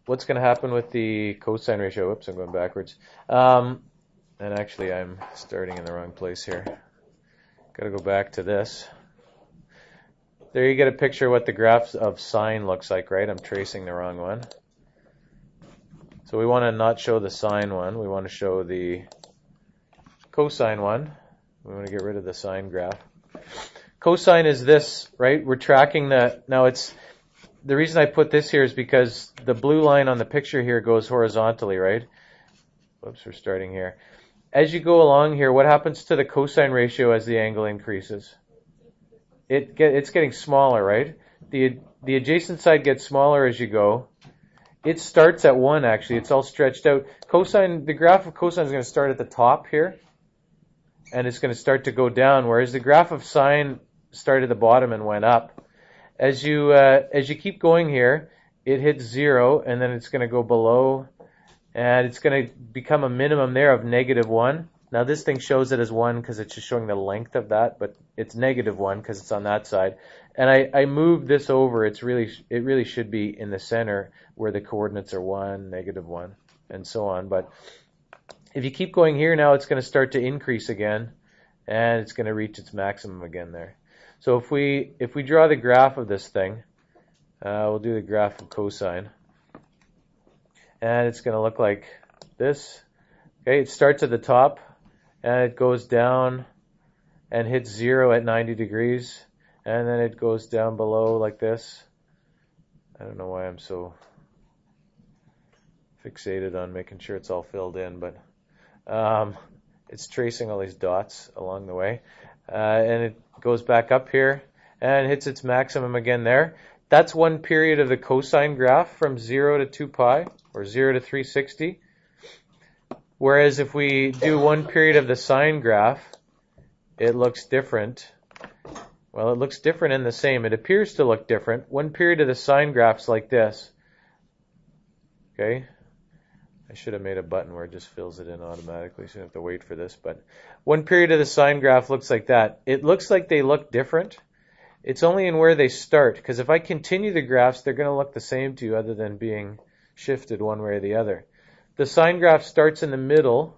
what's going to happen with the cosine ratio? Oops, I'm going backwards. And actually, I'm starting in the wrong place here. Got to go back to this. There you get a picture of what the graph of sine looks like, right? I'm tracing the wrong one. So we want to not show the sine one. We want to show the cosine one. We want to get rid of the sine graph. Cosine is this, right? We're tracking the, now it's, the reason I put this here is because the blue line on the picture here goes horizontally, right? Whoops, we're starting here. As you go along here, what happens to the cosine ratio as the angle increases? It's getting smaller, right? The adjacent side gets smaller as you go. It starts at 1, actually. It's all stretched out. Cosine, the graph of cosine is going to start at the top here, and it's going to start to go down, whereas the graph of sine started at the bottom and went up. As you keep going here, it hits 0, and then it's going to go below, and it's going to become a minimum there of -1. Now this thing shows it as 1 because it's just showing the length of that, but it's -1 because it's on that side. And I moved this over. It really should be in the center where the coordinates are 1, -1, and so on. But if you keep going here now, it's going to start to increase again, and it's going to reach its maximum again there. So if we draw the graph of this thing, we'll do the graph of cosine, and it's going to look like this. Okay, it starts at the top, and it goes down and hits 0 at 90 degrees, and then it goes down below like this. I don't know why I'm so fixated on making sure it's all filled in, but it's tracing all these dots along the way. And it goes back up here and hits its maximum again there. That's one period of the cosine graph from 0 to 2 pi, or 0 to 360. Whereas if we do one period of the sine graph, it looks different. Well, it looks different and the same. It appears to look different. One period of the sine graph's like this. Okay? I should have made a button where it just fills it in automatically, so you don't have to wait for this. But one period of the sine graph looks like that. It looks like they look different. It's only in where they start, because if I continue the graphs, they're going to look the same to you other than being shifted one way or the other. The sine graph starts in the middle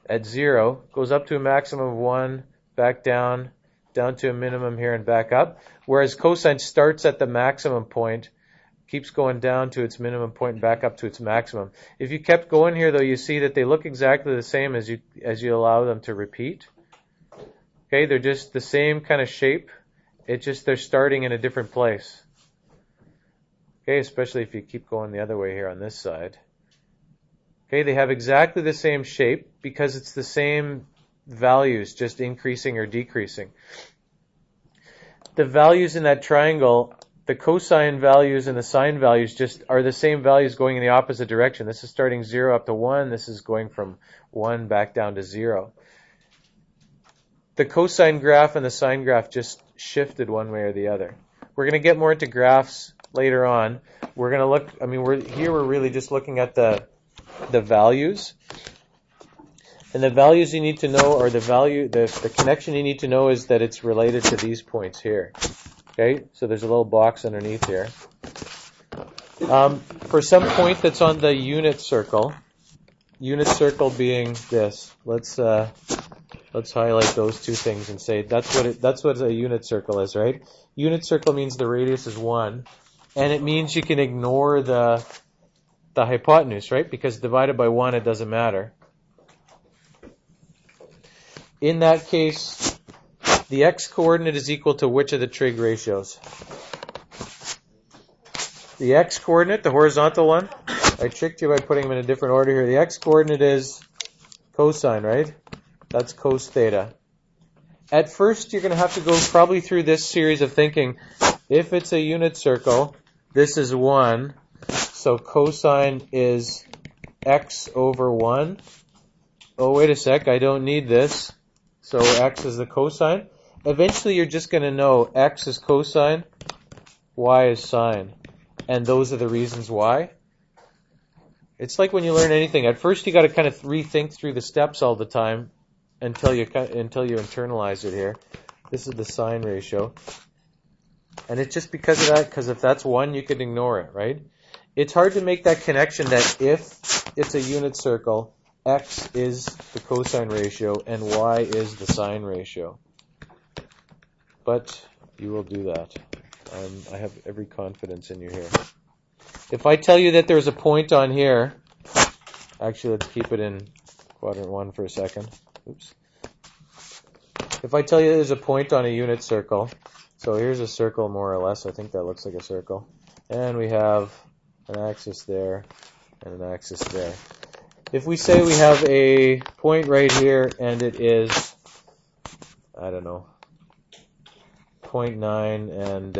at 0, goes up to a maximum of 1, back down to a minimum here and back up, whereas cosine starts at the maximum point, keeps going down to its minimum point and back up to its maximum. If you kept going here, though, you see that they look exactly the same as you allow them to repeat. Okay, they're just the same kind of shape. It's just they're starting in a different place. Okay, especially if you keep going the other way here on this side. Okay, they have exactly the same shape because it's the same values, just increasing or decreasing. The values in that triangle, the cosine values and the sine values just are the same values going in the opposite direction. This is starting 0 up to 1. This is going from 1 back down to 0. The cosine graph and the sine graph just shifted one way or the other. We're going to get more into graphs later on. We're going to look, we're really just looking at the values. And the values you need to know, or the connection you need to know is that it's related to these points here. Okay, so there's a little box underneath here. For some point that's on the unit circle being this, let's highlight those two things and say that's what a unit circle is, right? Unit circle means the radius is 1, and it means you can ignore the hypotenuse, right? Because divided by 1, it doesn't matter. In that case, the x-coordinate is equal to which of the trig ratios? The x-coordinate, the horizontal one, I tricked you by putting them in a different order here. The x-coordinate is cosine, right? That's cos theta. At first, you're going to have to go probably through this series of thinking. If it's a unit circle, this is 1, so cosine is x over 1. Oh, wait a sec, I don't need this. So x is the cosine. Eventually, you're just going to know x is cosine, y is sine. And those are the reasons why. It's like when you learn anything. At first, you got to kind of rethink through the steps all the time until you internalize it here. This is the sine ratio. And it's just because of that, because if that's 1, you can ignore it, right? it's hard to make that connection that if it's a unit circle, x is the cosine ratio and y is the sine ratio. But you will do that. I have every confidence in you here. If I tell you that there's a point on here, actually let's keep it in quadrant 1 for a second. Oops. If I tell you there's a point on a unit circle, so here's a circle more or less, I think that looks like a circle, and we have an axis there and an axis there. If we say we have a point right here and it is, I don't know, 0.9 and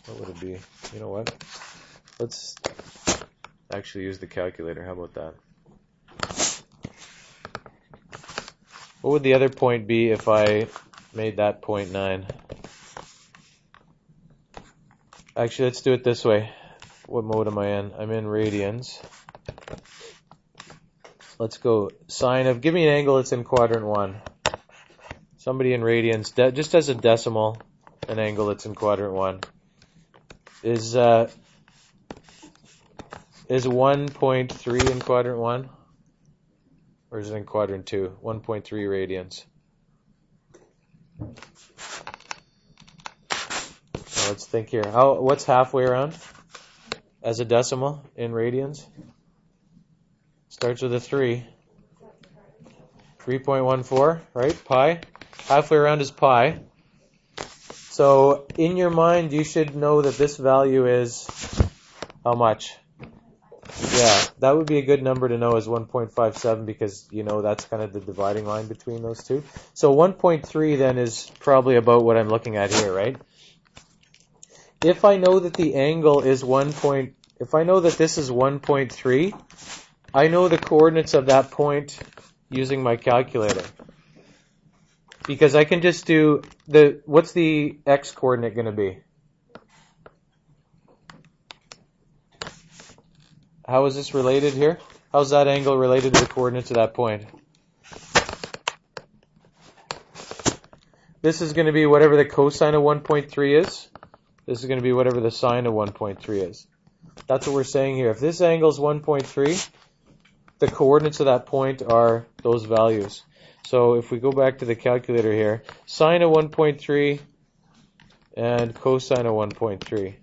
what would it be? You know what? Let's actually use the calculator. How about that? What would the other point be if I made that 0.9? Actually, let's do it this way. What mode am I in? I'm in radians. Let's go sine of, give me an angle that's in quadrant 1. Somebody in radians, just as a decimal, an angle that's in quadrant 1. Is 1.3 in quadrant 1? Or is it in quadrant 2? 1.3 radians. Now let's think here. What's halfway around as a decimal in radians? Starts with a 3. 3.14, right? Pi. Halfway around is pi. So in your mind, you should know that this value is how much? Yeah, that would be a good number to know is 1.57 because, you know, that's kind of the dividing line between those two. So 1.3 then is probably about what I'm looking at here, right? If I know that the angle is if I know that this is 1.3, I know the coordinates of that point using my calculator. Because I can just do what's the x coordinate going to be? How is this related here? How's that angle related to the coordinates of that point? This is going to be whatever the cosine of 1.3 is. This is going to be whatever the sine of 1.3 is. That's what we're saying here. If this angle is 1.3, the coordinates of that point are those values. So if we go back to the calculator here, sine of 1.3 and cosine of 1.3.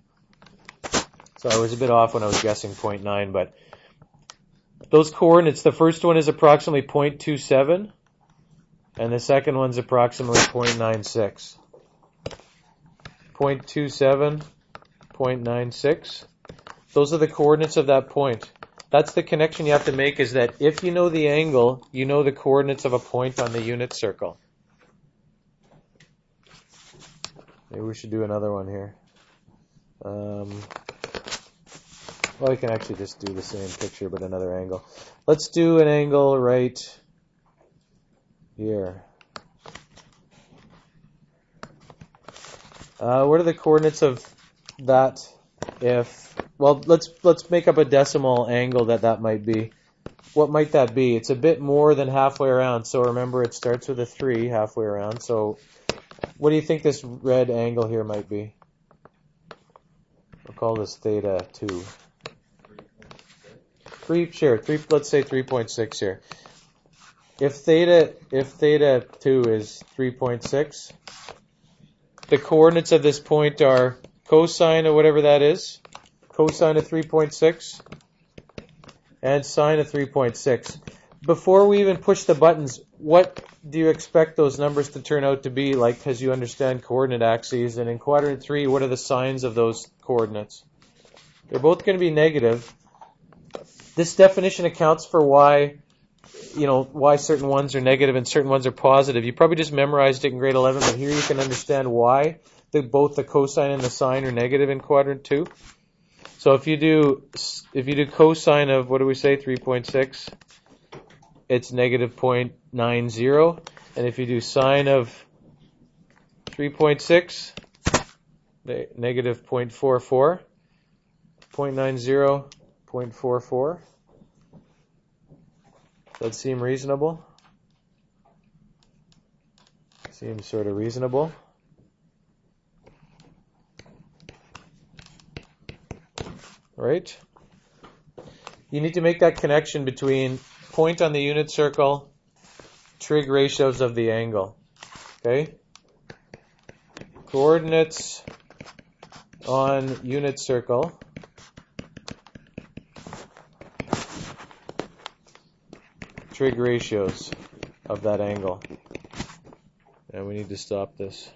So I was a bit off when I was guessing 0.9, but those coordinates, the first one is approximately 0.27, and the second one's approximately 0.96. 0.27, 0.96. Those are the coordinates of that point. That's the connection you have to make, is that if you know the angle, you know the coordinates of a point on the unit circle. Maybe we should do another one here. Well, we can actually just do the same picture, but another angle. Let's do an angle right here. What are the coordinates of that if... Well, let's make up a decimal angle that might be. What might that be? It's a bit more than halfway around. So remember, it starts with a 3 halfway around. So what do you think this red angle here might be? We'll call this theta 2. 3, sure. 3. Let's say 3.6 here. If theta 2 is 3.6, the coordinates of this point are cosine of whatever that is, cosine of 3.6, and sine of 3.6. Before we even push the buttons, what do you expect those numbers to turn out to be, like, because you understand coordinate axes? And in quadrant 3, what are the signs of those coordinates? They're both going to be negative. This definition accounts for why certain ones are negative and certain ones are positive. You probably just memorized it in grade 11, but here you can understand why both the cosine and the sine are negative in quadrant 2. So if you do cosine of, what do we say, 3.6, it's negative 0.90. And if you do sine of 3.6, negative 0.44, 0.90, 0.44. Does that seem reasonable? Seems sort of reasonable. right? You need to make that connection between point on the unit circle, trig ratios of the angle. Okay? Coordinates on unit circle trig ratios of that angle. And we need to stop this.